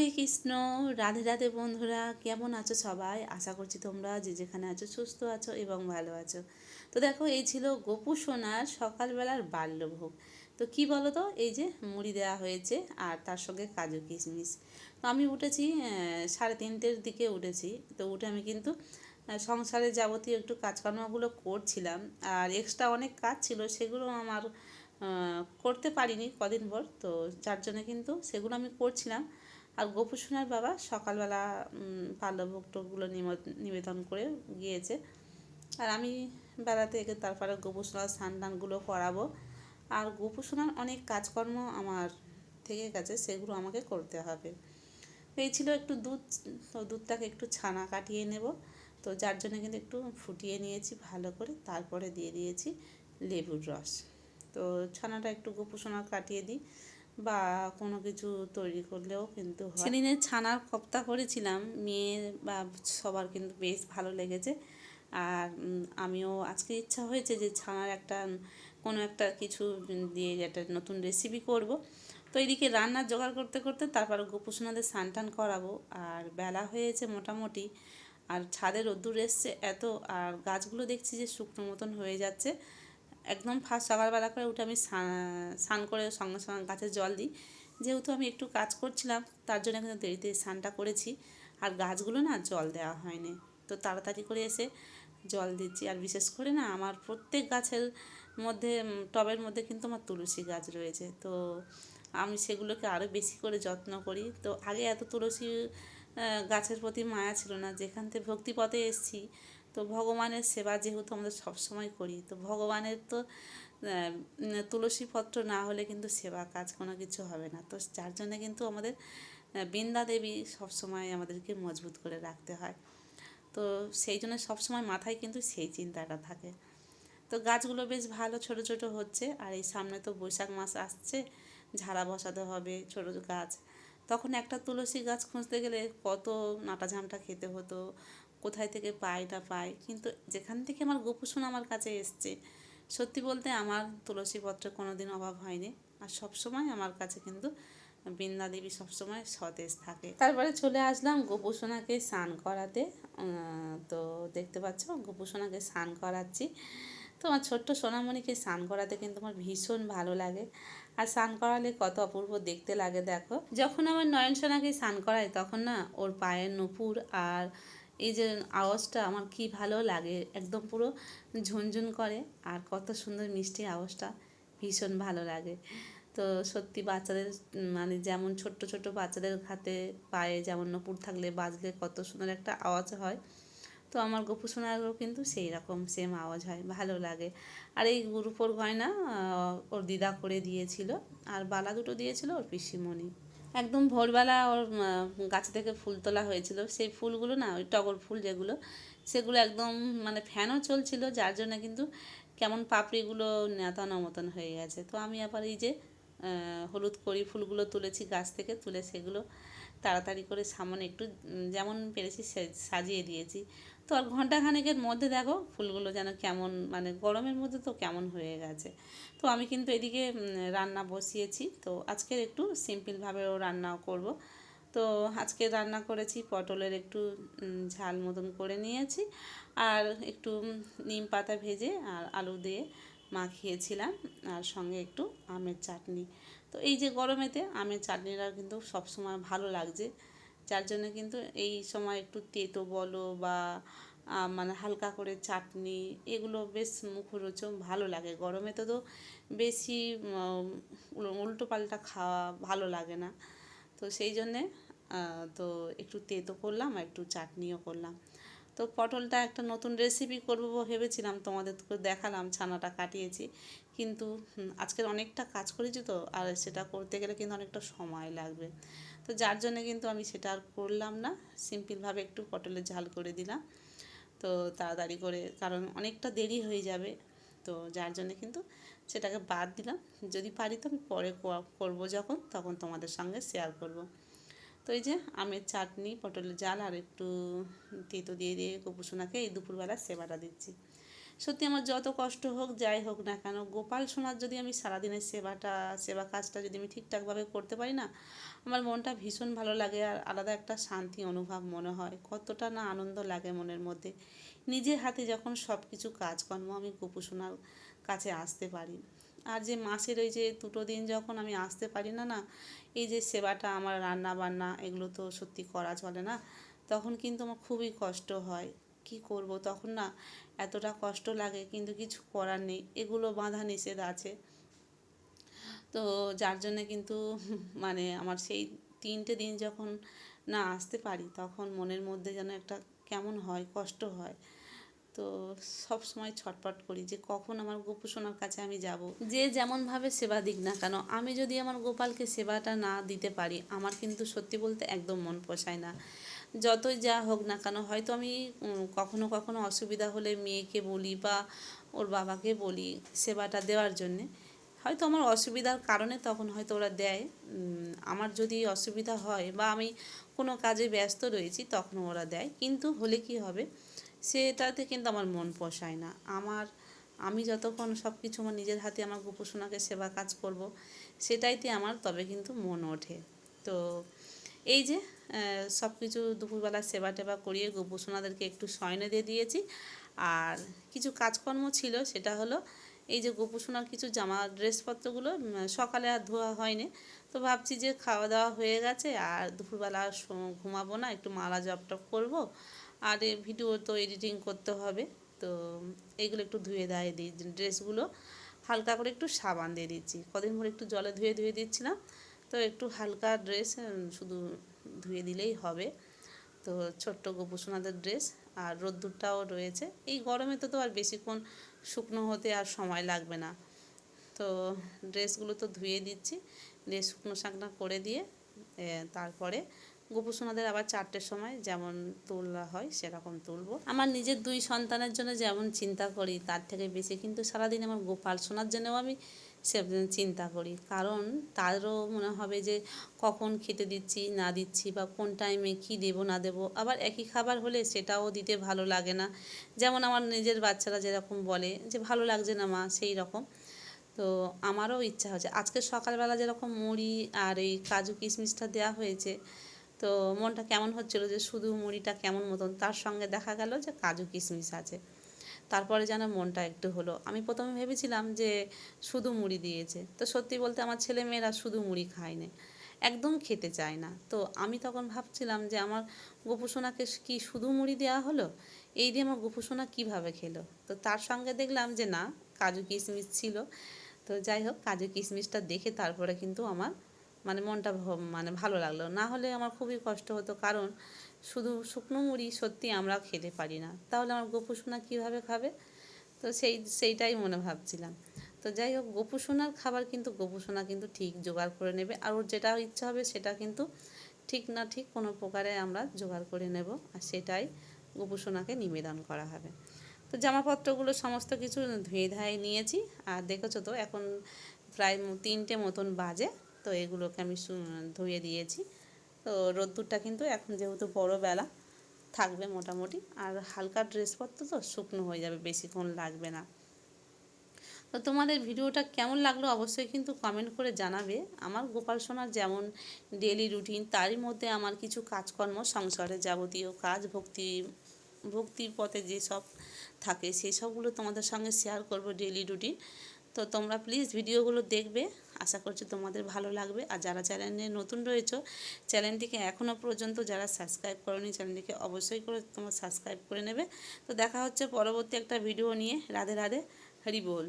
হরে কৃষ্ণ। রাধে রাধে বন্ধুরা, কেমন আছো সবাই? আশা করছি তোমরা যে যেখানে আছো সুস্থ আছো এবং ভালো আছো। তো দেখো, এই ছিল গোপু সোনার সকালবেলার বাল্যভোগ। তো কি বলো তো, এই যে মুড়ি দেওয়া হয়েছে আর তার সঙ্গে কাজু কিশমিশ। তো আমি উঠেছি 3:30টার দিকে উঠেছি। তো উঠে আমি কিন্তু সংসারের যাবতীয় একটু কাজকর্মগুলো করছিলাম। আর এক্সট্রা অনেক কাজ ছিল, সেগুলো আমার করতে পারিনি কদিন ভর। তো যার জন্য কিন্তু সেগুলো আমি করছিলাম। আর গোপু সোনার বাবা সকালবেলা বাল্যভোগ টোকগুলো নিবেদন করে গিয়েছে। আর আমি বেলা থেকে তারপরে গোপু সোনার স্নান টানগুলো করাবো। আর গোপু সোনার অনেক কাজকর্ম আমার থেকে গেছে, সেগুলো আমাকে করতে হবে। এই ছিল একটু দুধ, তো দুধটাকে একটু ছানা কাটিয়ে নেব। তো যার জন্য কিন্তু একটু ফুটিয়ে নিয়েছি ভালো করে, তারপরে দিয়ে দিয়েছি লেবুর রস। তো ছানাটা একটু গোপু সোনা কাটিয়ে দিই, বা কোনো কিছু তৈরি করলেও কিন্তু হয়। সেদিনে ছানার কোপ্তা করেছিলাম, মেয়ের বা সবার কিন্তু বেশ ভালো লেগেছে। আর আমিও আজকে ইচ্ছা হয়েছে যে ছানার কোনো একটা কিছু দিয়ে একটা নতুন রেসিপি করব। তো এদিকে রান্নার জোগাড় করতে করতে তারপর গোপু সোনাদের স্নান টান করাবো। আর বেলা হয়েছে মোটামুটি, আর ছাদে রোদ্দুর এসছে এত, আর গাছগুলো দেখছি যে শুকনো মতন হয়ে যাচ্ছে। একদম ফার্স্ট সকালবেলা করে উঠে আমি স্নান করে সঙ্গে সঙ্গে গাছে জল দিই। যেহেতু আমি একটু কাজ করছিলাম, তার জন্য কিন্তু দেরিতে স্নানটা করেছি। আর গাছগুলো না জল দেওয়া হয়নি, তো তাড়াতাড়ি করে এসে জল দিচ্ছি। আর বিশেষ করে না, আমার প্রত্যেক গাছের মধ্যে টবের মধ্যে কিন্তু আমার তুলসী গাছ রয়েছে। তো আমি সেগুলোকে আরও বেশি করে যত্ন করি। তো আগে এত তুলসী গাছের প্রতি মায়া ছিল না, যেখান থেকে ভক্তিপথে এসেছি। তো ভগবানের সেবা যেহেতু আমরা সবসময় করি, তো ভগবানের তো তুলসী পত্র না হলে কিন্তু সেবা কাজ কোনো কিছু হবে না। তো যার জন্যে কিন্তু আমাদের বৃন্দা দেবী সবসময় আমাদেরকে মজবুত করে রাখতে হয়। তো সেই জন্য সবসময় মাথায় কিন্তু সেই চিন্তাটা থাকে। তো গাছগুলো বেশ ভালো ছোট ছোট হচ্ছে। আর এই সামনে তো বৈশাখ মাস আসছে, ঝাড়া বসাতে হবে ছোট গাছ। তখন একটা তুলসী গাছ খুঁজতে গেলে কত নাটা ঝামটা খেতে হতো, কোথায় থেকে পাই না পাই। কিন্তু যেখান থেকে আমার গোপু সোনা আমার কাছে এসছে, সত্যি বলতে আমার তুলসী পত্রের কোনো দিন অভাব হয়নি। আর সবসময় আমার কাছে কিন্তু বৃন্দা দেবী সবসময় সতেজ থাকে। তারপরে চলে আসলাম গোপু সোনাকে স্নান করাতে। তো দেখতে পাচ্ছ গোপু সোনাকে স্নান করাচ্ছি। তো আমার ছোট্ট সোনামণিকে স্নান করাতে কিন্তু আমার ভীষণ ভালো লাগে। আর স্নান করালে কত অপূর্ব দেখতে লাগে দেখো। যখন আমার নয়ন সোনাকে স্নান করাই, তখন না ওর পায়ের নুপুর আর এই যে আওয়াজটা আমার কি ভালো লাগে, একদম পুরো ঝুনঝুন করে। আর কত সুন্দর মিষ্টি আওয়াজটা, ভীষণ ভালো লাগে। তো সত্যি বাচ্চাদের মানে যেমন ছোট্ট ছোট্ট বাচ্চাদের হাতে পায়ে যেমন নুপুর থাকলে বাজলে কত সুন্দর একটা আওয়াজ হয়, তো আমার গোপু সোনারও কিন্তু সেই রকম সেম আওয়াজ হয়, ভালো লাগে। আর এই রূপোর গয়না ওর দিদা করে দিয়েছিল। আর বালা দুটো দিয়েছিল ওর পিসিমণি। একদম ভোরবেলা ওর গাছ থেকে ফুল তোলা হয়েছিল, সেই ফুলগুলো না, ওই টগর ফুল যেগুলো, সেগুলো একদম মানে ফ্যানও চলছিল, যার জন্য কিন্তু কেমন পাপড়িগুলো নেতানো মতন হয়ে গেছে। তো আমি আবার এই যে হলুদ কড়ি ফুলগুলো তুলেছি গাছ থেকে, তুলে সেগুলো তাড়াতাড়ি করে সামনে একটু যেমন পেরেছি সাজিয়ে দিয়েছি। তো আর ঘণ্টাখানেকের মধ্যে দেখো ফুলগুলো যেন কেমন, মানে গরমের মধ্যে তো কেমন হয়ে গেছে। তো আমি কিন্তু এদিকে রান্না বসিয়েছি। তো আজকের একটু সিম্পলভাবেও রান্নাও করব। তো আজকে রান্না করেছি পটলের একটু ঝাল মতন করে নিয়েছি, আর একটু নিম পাতা ভেজে আর আলু দিয়ে মাখিয়েছিলাম, আর সঙ্গে একটু আমের চাটনি। তো এই যে গরমেতে আমের চাটনিটা কিন্তু সবসময় ভালো লাগছে, যার জন্য কিন্তু এই সময় একটু তেতো বলো বা মানে হালকা করে চাটনি, এগুলো বেশ মুখরোচক ভালো লাগে। গরমে তো বেশি উল্টো পাল্টা খাওয়া ভালো লাগে না। তো সেই জন্যে তো একটু তেতো করলাম আর একটু চাটনিও করলাম। তো পটলটা একটা নতুন রেসিপি করবো ভেবেছিলাম, তোমাদেরকে দেখালাম ছানাটা কাটিয়েছি, কিন্তু আজকের অনেকটা কাজ করেছি, তো আর সেটা করতে গেলে কিন্তু অনেকটা সময় লাগবে। তো যার জন্য কিন্তু আমি সেটা আর করলাম না, সিম্পলভাবে একটু পটলের ঝাল করে দিলাম। তো তাড়াতাড়ি করে, কারণ অনেকটা দেরি হয়ে যাবে, তো যার জন্য কিন্তু সেটাকে বাদ দিলাম। যদি পারি তো আমি পরে করবো, যখন তখন তোমাদের সঙ্গে শেয়ার করব। তো এই যে আমের চাটনি, পটলের ঝাল আর একটু তেঁতো দিয়ে দিয়ে গোপু সোনাকে এই দুপুরবেলা সেবাটা দিচ্ছি। সত্যি আমার যত কষ্ট হোক যাই হোক না কেন, গোপাল সোনার যদি আমি সারাদিনের সেবা কাজটা যদি আমি ঠিকঠাকভাবে করতে পারি না, আমার মনটা ভীষণ ভালো লাগে আর আলাদা একটা শান্তি অনুভব মনে হয়, কতটা না আনন্দ লাগে মনের মধ্যে। নিজের হাতে যখন সব কিছু কাজকর্ম আমি গোপু সোনার কাছে আসতে পারি। আর যে মাসের ওই যে 2টো দিন যখন আমি আসতে পারি না, না এই যে সেবাটা আমার রান্না বান্না এগুলো তো সত্যি করা চলে না, তখন কিন্তু আমার খুবই কষ্ট হয়। কি করব তখন না, এতটা কষ্ট লাগে কিন্তু কিছু করার নেই, এগুলো বাধা নিষেধ আছে। তো যার জন্যে কিন্তু মানে আমার সেই 3টে দিন যখন না আসতে পারি তখন মনের মধ্যে যেন একটা কেমন হয়, কষ্ট হয়। তো সব সময় ছটফট করি যে কখন আমার গোপু সোনার কাছে আমি যাব। যে যেমনভাবে সেবা দিক না কেন, আমি যদি আমার গোপালকে সেবাটা না দিতে পারি, আমার কিন্তু সত্যি বলতে একদম মন পোষায় না। যতই যা হোক না কেন, হয়তো আমি কখনো কখনো অসুবিধা হলে মেয়েকে বলি বা ওর বাবাকে বলি সেবাটা দেওয়ার জন্যে, হয়তো আমার অসুবিধার কারণে তখন হয়তো ওরা দেয়। আমার যদি অসুবিধা হয় বা আমি কোনো কাজে ব্যস্ত রয়েছি তখন ওরা দেয়, কিন্তু হলে কি হবে, সেটাতে কিন্তু আমার মন পোষায় না। আমি যতক্ষণ সব কিছু আমার নিজের হাতে আমার গোপোষণাকে সেবা কাজ করব, সেটাইতে আমার তবে কিন্তু মন ওঠে। তো এই যে সব কিছু দুপুরবেলা সেবা টেবা করিয়ে গোপোষণাদেরকে একটু শয়নে দিয়ে দিয়েছি। আর কিছু কাজকর্ম ছিল, সেটা হলো এই যে গোপোষণার কিছু জামা ড্রেসপত্রগুলো সকালে আর ধোয়া হয়নি। তো ভাবছি যে খাওয়া দাওয়া হয়ে গেছে আর দুপুরবেলা ঘুমাবো না, একটু মালা জপ টপ করবো, আর ভিডিও তো এডিটিং করতে হবে। তো এইগুলো একটু ধুয়ে ধায়ে দিই, ড্রেসগুলো হালকা করে একটু সাবান দিয়ে দিচ্ছি, কদিন ধরে একটু জলে ধুয়ে ধুয়ে দিচ্ছিলাম। তো একটু হালকা ড্রেস শুধু ধুয়ে দিলেই হবে। তো ছোট্ট গোপুসোনাদের ড্রেস, আর রোদ্দুরটাও রয়েছে, এই গরমে তো আর বেশিক্ষণ শুকনো হতে আর সময় লাগবে না। তো ড্রেসগুলো তো ধুয়ে দিচ্ছি, দিয়ে শুকনো শাকনা করে দিয়ে তারপরে গোপুসোনাদের আবার 4টের সময় যেমন তোলা হয় সেরকম তুলবো। আমার নিজের 2 সন্তানের জন্য যেমন চিন্তা করি, তার থেকে বেশি কিন্তু সারাদিন আমার গোপাল সোনার জন্যও আমি সে চিন্তা করি। কারণ তারও মনে হবে যে কখন খেতে দিচ্ছি না দিচ্ছি, বা কোন টাইমে কী দেবো না দেবো। আবার একই খাবার হলে সেটাও দিতে ভালো লাগে না, যেমন আমার নিজের বাচ্চারা যেরকম বলে যে ভালো লাগছে না মা, সেই রকম। তো আমারও ইচ্ছা হচ্ছে, আজকে সকালবেলা যেরকম মুড়ি আর এই কাজু কিশমিশটা দেওয়া হয়েছে, তো মনটা কেমন হচ্ছিলো যে শুধু মুড়িটা কেমন মতন, তার সঙ্গে দেখা গেল যে কাজু কিশমিশ আছে। তারপরে যেন মনটা একটু হলো। আমি প্রথমে ভেবেছিলাম যে শুধু মুড়ি দিয়েছে, তো সত্যি বলতে আমার ছেলে মেয়েরা শুধু মুড়ি খায় না, একদম খেতে চায় না। তো আমি তখন ভাবছিলাম যে আমার গোপুসোনাকে কি শুধু মুড়ি দেওয়া হলো, এই দিয়ে আমার গোপুসোনা কীভাবে খেলো। তো তার সঙ্গে দেখলাম যে না, কাজু কিশমিশ ছিল। তো যাই হোক, কাজু কিশমিশটা দেখে তারপরে কিন্তু আমার মানে মনটা মানে ভালো লাগলো। না হলে আমার খুবই কষ্ট হতো, কারণ শুধু শুকনো মুড়ি সত্যি আমরা খেতে পারি না, তাহলে আমার গোপু সোনা কীভাবে খাবে। তো সেইটাই মনে ভাবছিলাম। তো যাই হোক, গোপু সোনার খাবার কিন্তু গোপু সোনা কিন্তু ঠিক জোগাড় করে নেবে, আর ওর যেটা ইচ্ছা হবে সেটা কিন্তু ঠিক না ঠিক কোনো প্রকারে আমরা জোগাড় করে নেব, আর সেটাই গোপু সোনাকে নিবেদন করা হবে। তো জামাপত্রগুলো সমস্ত কিছু ধুয়ে ধায়ে নিয়েছি, আর দেখেছো তো এখন প্রায় 3টে মতন বাজে। তো এগুলোকে আমি ধুয়ে দিয়েছি। তো রোদ্দুরটা কিন্তু এখন যেহেতু বড় বেলা থাকবে মোটামুটি, আর হালকা ড্রেসপত্র তো শুকনো হয়ে যাবে, বেশিক্ষণ লাগবে না। তো তোমাদের ভিডিওটা কেমন লাগলো অবশ্যই কিন্তু কমেন্ট করে জানাবে। আমার গোপাল সোনার যেমন ডেলি রুটিন, তারই মধ্যে আমার কিছু কাজকর্ম, সংসারের যাবতীয় কাজ, ভক্তির পথে যেসব থাকে সেই সবগুলো তোমাদের সঙ্গে শেয়ার করব ডেলি রুটিন। তো তোমরা প্লিজ ভিডিওগুলো দেখবে, আশা করছি তোমাদের ভালো লাগবে। আর যারা চ্যানেলে নতুন রয়েছো, চ্যানেলটিকে এখনও পর্যন্ত যারা সাবস্ক্রাইব করোনি, চ্যানেলটিকে অবশ্যই করে তোমরা সাবস্ক্রাইব করে নেবে। তো দেখা হচ্ছে পরবর্তী একটা ভিডিও নিয়ে। রাধে রাধে, হরি বল।